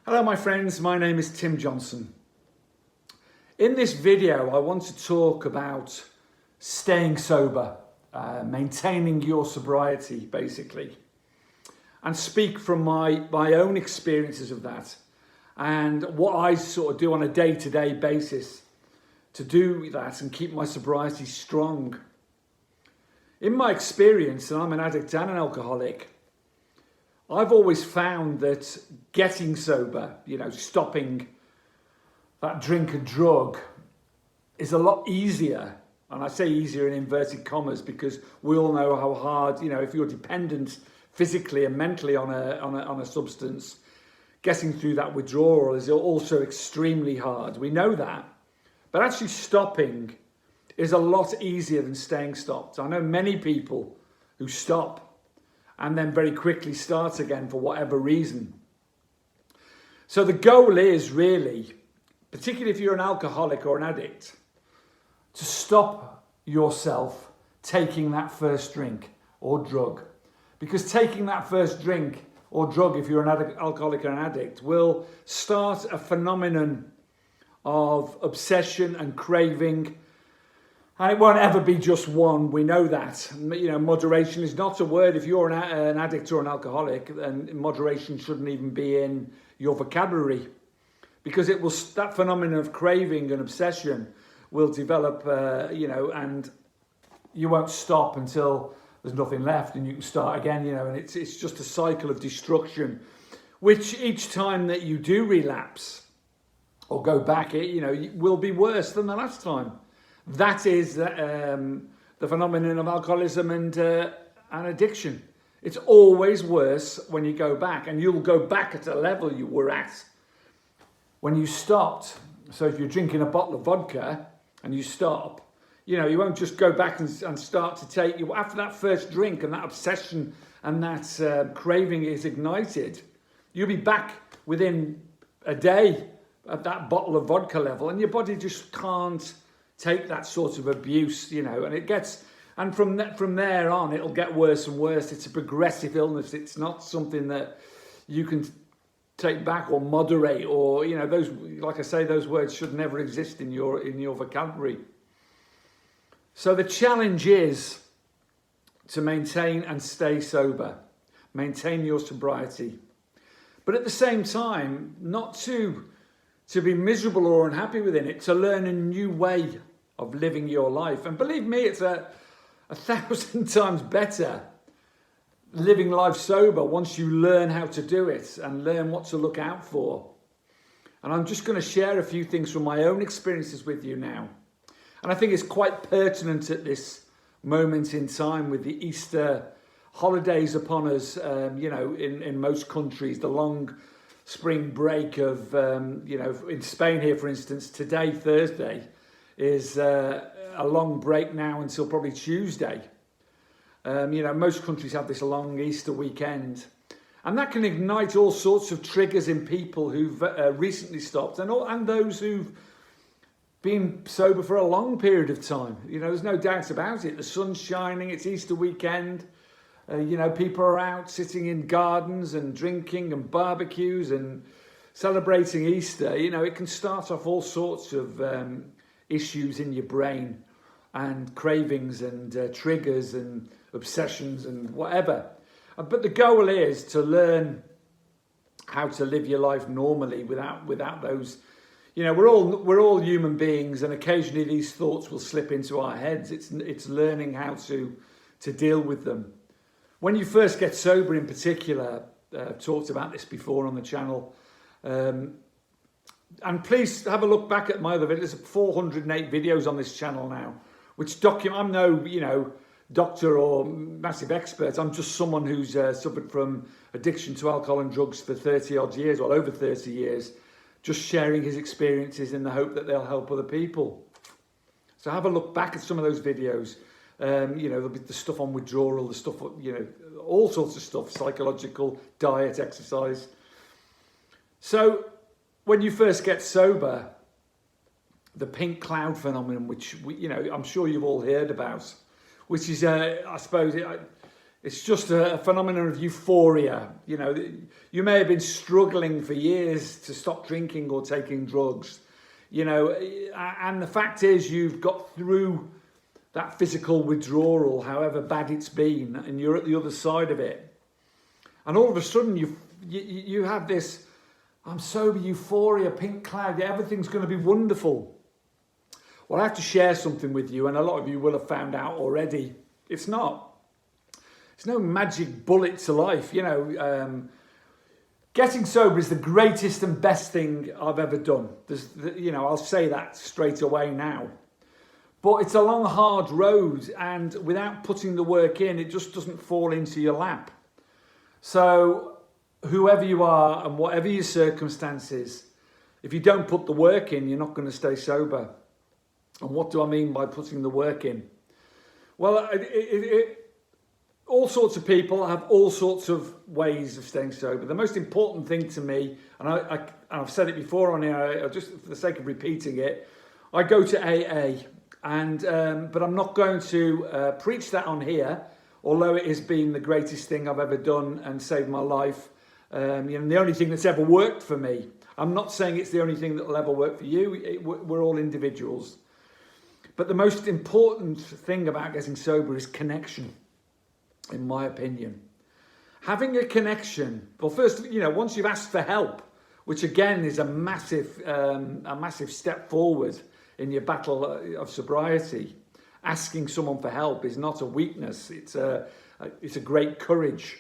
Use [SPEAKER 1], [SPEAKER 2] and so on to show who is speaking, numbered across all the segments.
[SPEAKER 1] Hello my friends, my name is Tim Johnson. In this video I want to talk about staying sober, maintaining your sobriety basically, and speak from my own experiences of that and what I sort of do on a day-to-day basis to do that and keep my sobriety strong. In my experience, and I'm an addict and an alcoholic, I've always found that getting sober, stopping that drink and drug is a lot easier. And I say easier in inverted commas because we all know how hard, if you're dependent physically and mentally on a substance, getting through that withdrawal is also extremely hard. We know that. But actually stopping is a lot easier than staying stopped. I know many people who stop and then very quickly start again for whatever reason. So the goal is really, particularly if you're an alcoholic or an addict, to stop yourself taking that first drink or drug. Because taking that first drink or drug, if you're an alcoholic or an addict, will start a phenomenon of obsession and craving. And it won't ever be just one, we know that. Moderation is not a word. If you're an addict or an alcoholic, then moderation shouldn't even be in your vocabulary. Because that phenomenon of craving and obsession will develop, and you won't stop until there's nothing left and you can start again, and it's just a cycle of destruction, which each time that you do relapse or go back, it will be worse than the last time. That is the phenomenon of alcoholism and addiction. It's always worse when you go back, and you'll go back at a level you were at when you stopped. So if you're drinking a bottle of vodka and you stop, you won't just go back and start to take you after that first drink and that obsession and that craving is ignited. You'll be back within a day at that bottle of vodka level, and your body just can't take that sort of abuse, and from there on it'll get worse and worse. It's a progressive illness. It's not something that you can take back or moderate, or those, like I say, those words should never exist in your vocabulary. So the challenge is to maintain and stay sober, maintain your sobriety, but at the same time not to be miserable or unhappy within it, to learn a new way of living your life. And believe me, it's a 1,000 times better living life sober once you learn how to do it and learn what to look out for. And I'm just going to share a few things from my own experiences with you now. And I think it's quite pertinent at this moment in time with the Easter holidays upon us, in most countries, the long spring break of, in Spain here, for instance, today, Thursday, is a long break now until probably Tuesday. Most countries have this long Easter weekend, and that can ignite all sorts of triggers in people who've recently stopped and those who've been sober for a long period of time. There's no doubt about it. The sun's shining, it's Easter weekend. People are out sitting in gardens and drinking and barbecues and celebrating Easter. It can start off all sorts of issues in your brain and cravings and triggers and obsessions and whatever. But the goal is to learn how to live your life normally without those. We're all human beings, and occasionally these thoughts will slip into our heads. It's learning how to deal with them. When you first get sober in particular, I've talked about this before on the channel, and please have a look back at my other videos. There's 408 videos on this channel now, which I'm no, doctor or massive expert. I'm just someone who's suffered from addiction to alcohol and drugs for 30 odd years, or over 30 years, just sharing his experiences in the hope that they'll help other people. So have a look back at some of those videos. There'll be the stuff on withdrawal, the stuff, all sorts of stuff, psychological, diet, exercise. So when you first get sober, the pink cloud phenomenon, which I'm sure you've all heard about, which is, I suppose, It's just a phenomenon of euphoria. You know, you may have been struggling for years to stop drinking or taking drugs, you know, and the fact is you've got through that physical withdrawal, however bad it's been, and you're at the other side of it. And all of a sudden you have this, I'm sober euphoria, pink cloud, everything's going to be wonderful. Well, I have to share something with you, and a lot of you will have found out already. It's not. It's no magic bullet to life, you know. Getting sober is the greatest and best thing I've ever done. You know, I'll say that straight away now. But it's a long, hard road, and without putting the work in, it just doesn't fall into your lap. So, whoever you are and whatever your circumstances, if you don't put the work in, you're not going to stay sober. And what do I mean by putting the work in? Well, all sorts of people have all sorts of ways of staying sober. The most important thing to me, and I've said it before on here, just for the sake of repeating it, I go to AA, but I'm not going to preach that on here, although it has been the greatest thing I've ever done and saved my life. You know, the only thing that's ever worked for me. I'm not saying it's the only thing that will ever work for you. We're all individuals. But the most important thing about getting sober is connection, in my opinion. Having a connection, well, first, you know, once you've asked for help, which again is a massive step forward in your battle of sobriety. Asking someone for help is not a weakness, it's a great courage.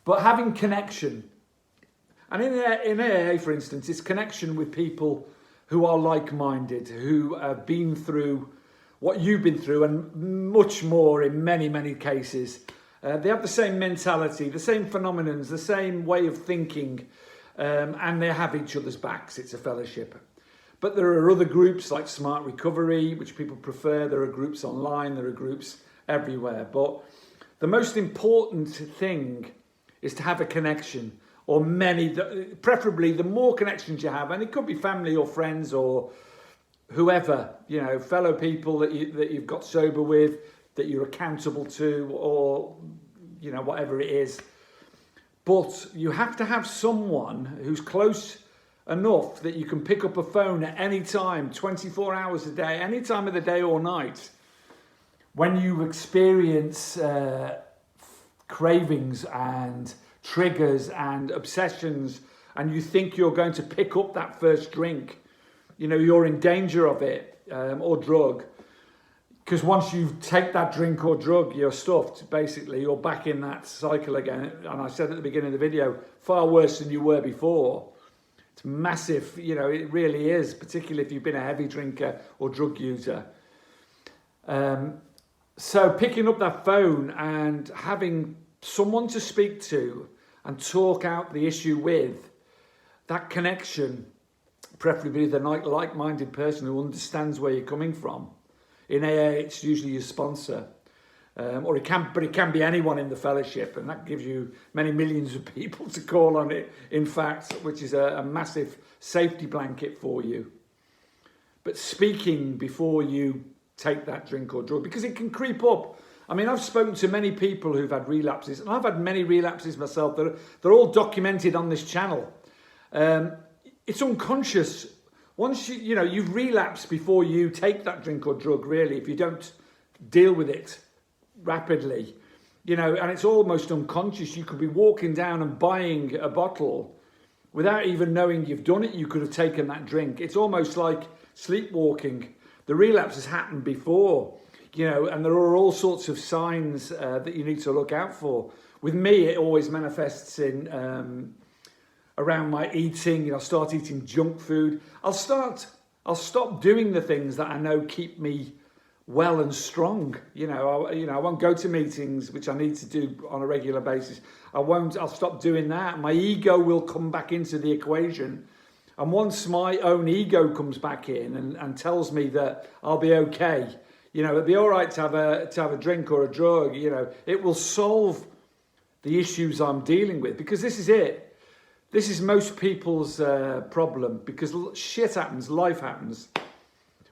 [SPEAKER 1] But having connection, and in AA, for instance, it's connection with people who are like-minded, who have been through what you've been through and much more in many, many cases. They have the same mentality, the same phenomenons, the same way of thinking, and they have each other's backs. It's a fellowship. But there are other groups like Smart Recovery, which people prefer. There are groups online, there are groups everywhere. But the most important thing is to have a connection, or many, preferably the more connections you have, and it could be family or friends or whoever, you know, fellow people that you've got sober with, that you're accountable to, or, you know, whatever it is. But you have to have someone who's close enough that you can pick up a phone at any time, 24 hours a day, any time of the day or night, when you experience cravings and triggers and obsessions, and you think you're going to pick up that first drink, you know, you're in danger of it, or drug. Because once you take that drink or drug, you're stuffed, basically. You're back in that cycle again. And I said at the beginning of the video, far worse than you were before. It's massive, you know, it really is, particularly if you've been a heavy drinker or drug user. So picking up that phone and having someone to speak to and talk out the issue with, that connection, preferably the like-minded person who understands where you're coming from. In AA, it's usually your sponsor, but it can be anyone in the fellowship, and that gives you many millions of people to call on it, in fact, which is a massive safety blanket for you. But speaking before you take that drink or drug, because it can creep up. I mean, I've spoken to many people who've had relapses, and I've had many relapses myself. They're all documented on this channel. It's unconscious. Once you've relapsed before you take that drink or drug, really, if you don't deal with it rapidly, you know, and it's almost unconscious. You could be walking down and buying a bottle without even knowing you've done it. You could have taken that drink. It's almost like sleepwalking. The relapse has happened before, you know, and there are all sorts of signs that you need to look out for. With me, it always manifests in around my eating. You know, I'll start eating junk food. I'll stop doing the things that I know keep me well and strong. I won't go to meetings, which I need to do on a regular basis. I'll stop doing that. My ego will come back into the equation. And once my own ego comes back in and tells me that I'll be okay, you know, it'll be all right to have a drink or a drug, you know, it will solve the issues I'm dealing with, because this is it. This is most people's problem, because shit happens, life happens.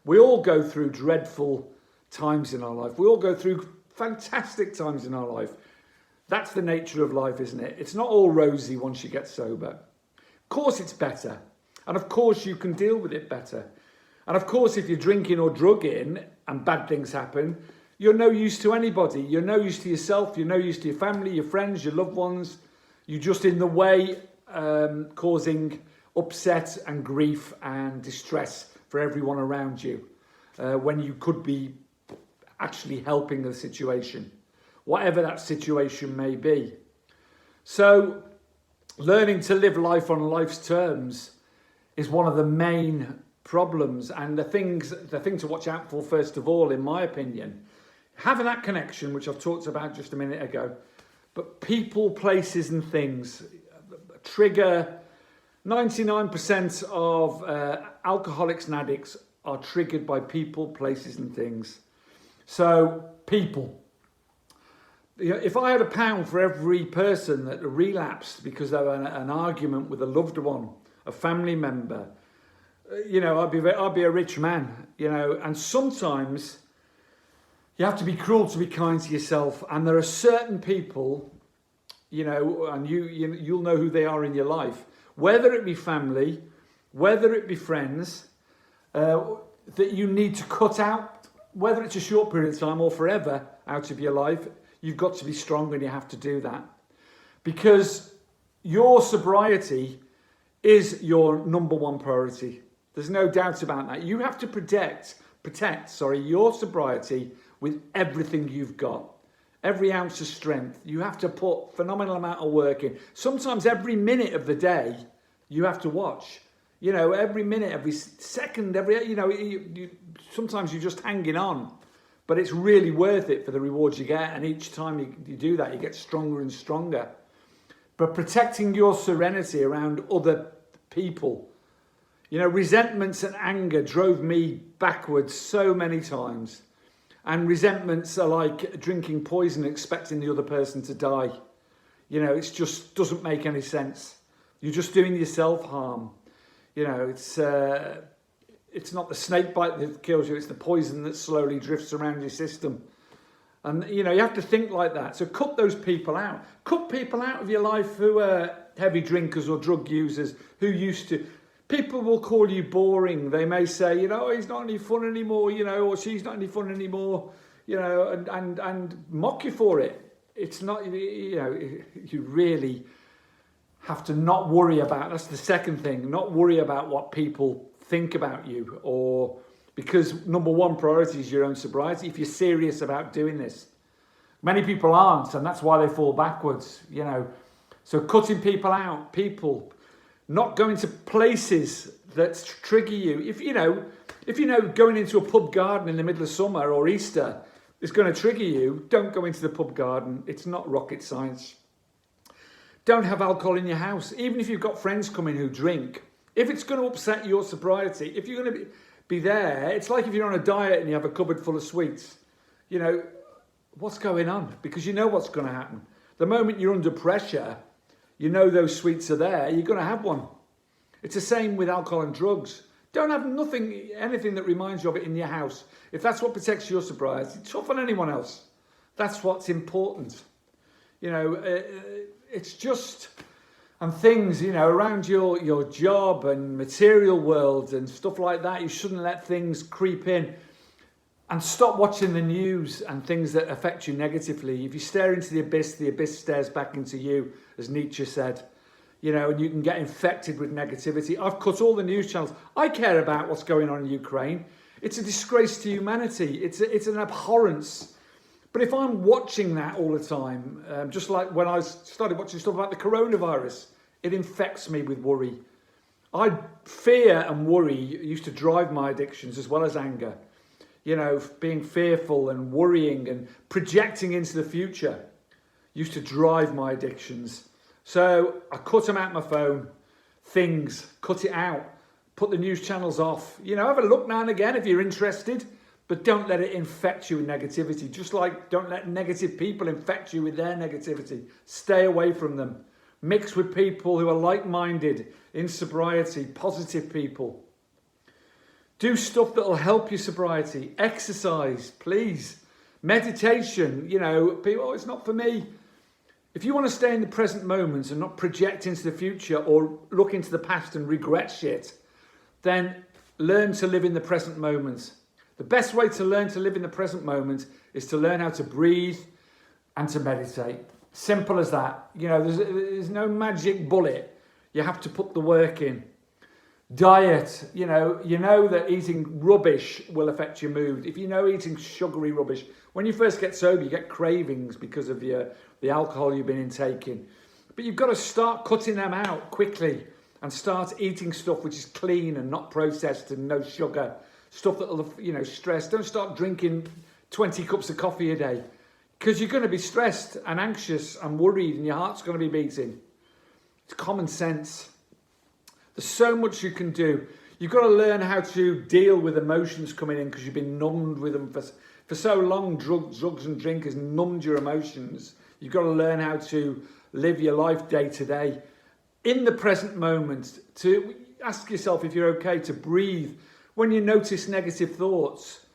[SPEAKER 1] We all go through dreadful times in our life. We all go through fantastic times in our life. That's the nature of life, isn't it? It's not all rosy once you get sober. Of course it's better. And of course you can deal with it better. And of course if you're drinking or drugging and bad things happen, you're no use to anybody. You're no use to yourself. You're no use to your family, your friends, your loved ones. You're just in the way, causing upset and grief and distress for everyone around you, when you could be actually helping the situation, whatever that situation may be. So learning to live life on life's terms is one of the main problems, and the thing to watch out for, first of all, in my opinion, having that connection, which I've talked about just a minute ago, but people, places and things trigger 99% of alcoholics and addicts are triggered by people, places and things. So people, if I had £1 for every person that relapsed because of an argument with a loved one, a family member, I'd be a rich man, and sometimes you have to be cruel to be kind to yourself. And there are certain people, and you'll know who they are in your life, whether it be family, whether it be friends, that you need to cut out, whether it's a short period of time or forever out of your life. You've got to be strong and you have to do that. Because your sobriety is your number one priority. There's no doubt about that. You have to protect your sobriety with everything you've got. Every ounce of strength. You have to put phenomenal amount of work in. Sometimes every minute of the day you have to watch. Every minute, every second, sometimes you're just hanging on. But it's really worth it for the rewards you get. And each time you do that, you get stronger and stronger. But protecting your serenity around other people. Resentments and anger drove me backwards so many times. And resentments are like drinking poison and expecting the other person to die. It just doesn't make any sense. You're just doing yourself harm. It's not the snake bite that kills you, it's the poison that slowly drifts around your system. And, you have to think like that. So cut those people out. Cut people out of your life who are heavy drinkers or drug users, who used to. People will call you boring. They may say, he's not any fun anymore, or she's not any fun anymore, and mock you for it. It's not, you really have to not worry about, that's the second thing, not worry about what people think about you, or because number one priority is your own sobriety. If you're serious about doing this, many people aren't, and that's why they fall backwards. So cutting people out, not going to places that trigger you. If you know going into a pub garden in the middle of summer or Easter is going to trigger you, don't go into the pub garden. It's not rocket science. Don't have alcohol in your house, even if you've got friends coming who drink. If it's going to upset your sobriety, if you're going to be there, it's like if you're on a diet and you have a cupboard full of sweets. What's going on? Because you know what's going to happen. The moment you're under pressure, those sweets are there, you're going to have one. It's the same with alcohol and drugs. Don't have anything that reminds you of it in your house. If that's what protects your sobriety, tough on anyone else. That's what's important. It's just, and things, around your job and material world and stuff like that, you shouldn't let things creep in. And stop watching the news and things that affect you negatively. If you stare into the abyss stares back into you, as Nietzsche said. And you can get infected with negativity. I've cut all the news channels. I care about what's going on in Ukraine. It's a disgrace to humanity. It's an abhorrence. But if I'm watching that all the time, just like when I started watching stuff about the coronavirus, it infects me with worry. Fear and worry used to drive my addictions as well as anger. Being fearful and worrying and projecting into the future used to drive my addictions. So I cut them out my phone. Cut it out. Put the news channels off. Have a look now and again if you're interested, but don't let it infect you with negativity. Just like don't let negative people infect you with their negativity. Stay away from them. Mix with people who are like-minded, in sobriety, positive people. Do stuff that will help your sobriety. Exercise, please. Meditation, people, it's not for me. If you want to stay in the present moment and not project into the future or look into the past and regret shit, then learn to live in the present moment. The best way to learn to live in the present moment is to learn how to breathe and to meditate. Simple as that. You know, there's no magic bullet. You have to put the work in. Diet, you know that eating rubbish will affect your mood. If you know eating sugary rubbish, when you first get sober, you get cravings because of the alcohol you've been intaking. But you've got to start cutting them out quickly and start eating stuff which is clean and not processed and no sugar. Stuff that will, stress. Don't start drinking 20 cups of coffee a day because you're going to be stressed and anxious and worried and your heart's going to be beating. It's common sense. There's so much you can do. You've got to learn how to deal with emotions coming in because you've been numbed with them for so long. Drugs and drink has numbed your emotions. You've got to learn how to live your life day to day in the present moment, to ask yourself if you're okay, to breathe. When you notice negative thoughts,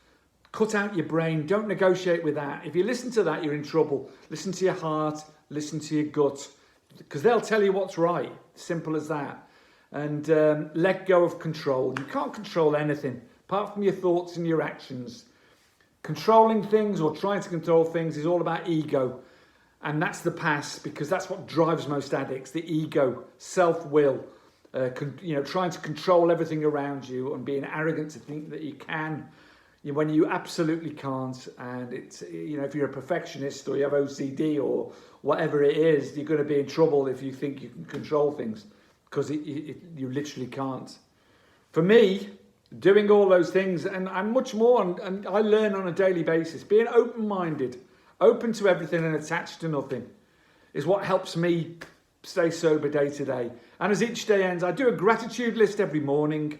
[SPEAKER 1] cut out your brain. Don't negotiate with that. If you listen to that, you're in trouble. Listen to your heart, listen to your gut, because they'll tell you what's right. Simple as that. And let go of control. You can't control anything apart from your thoughts and your actions. Controlling things or trying to control things is all about ego. And that's the past, because that's what drives most addicts, the ego, self-will, trying to control everything around you and being arrogant to think that you can when you absolutely can't. And it's, if you're a perfectionist or you have OCD or whatever it is, you're going to be in trouble if you think you can control things, because you literally can't. For me, doing all those things and much more, and I learn on a daily basis, being open-minded, open to everything and attached to nothing, is what helps me stay sober day to day. And as each day ends, I do a gratitude list every morning.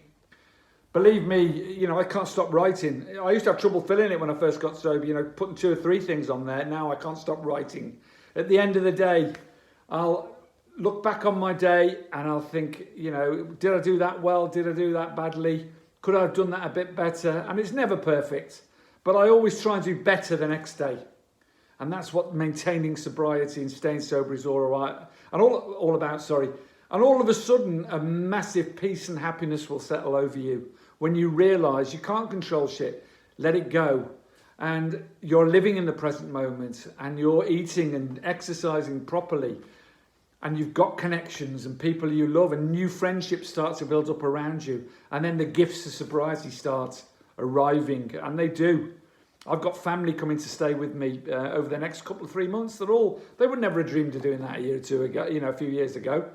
[SPEAKER 1] Believe me, I can't stop writing. I used to have trouble filling it when I first got sober, putting 2 or 3 things on there. Now I can't stop writing. At the end of the day, I'll look back on my day and I'll think, did I do that well? Did I do that badly? Could I have done that a bit better? And it's never perfect, but I always try and do better the next day. And that's what maintaining sobriety and staying sober is all about. And all of a sudden, a massive peace and happiness will settle over you when you realise you can't control shit. Let it go. And you're living in the present moment and you're eating and exercising properly. And you've got connections and people you love, and new friendships start to build up around you. And then the gifts of sobriety start arriving, and they do. I've got family coming to stay with me over the next couple of 3 months. They would never have dreamed of doing that a year or two ago, a few years ago.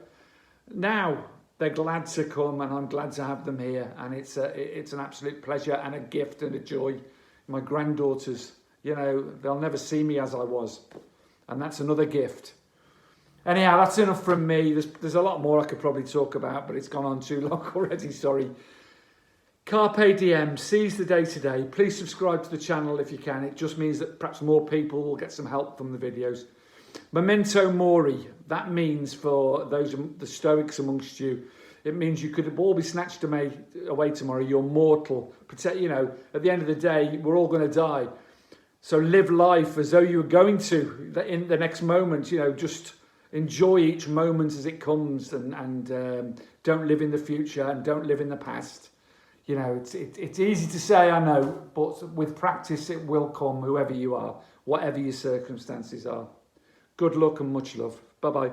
[SPEAKER 1] Now they're glad to come, and I'm glad to have them here. And it's an absolute pleasure and a gift and a joy. My granddaughters, they'll never see me as I was, and that's another gift. Anyhow, that's enough from me. There's a lot more I could probably talk about, but it's gone on too long already, sorry. Carpe Diem, seize the day today. Please subscribe to the channel if you can. It just means that perhaps more people will get some help from the videos. Memento Mori, that means for those, the Stoics amongst you, it means you could all be snatched away tomorrow. You're mortal. At the end of the day, we're all going to die. So live life as though you were going to in the next moment, just enjoy each moment as it comes, and don't live in the future and don't live in the past. It's easy to say, I know, but with practice it will come, whoever you are, whatever your circumstances are. Good luck and much love. Bye-bye.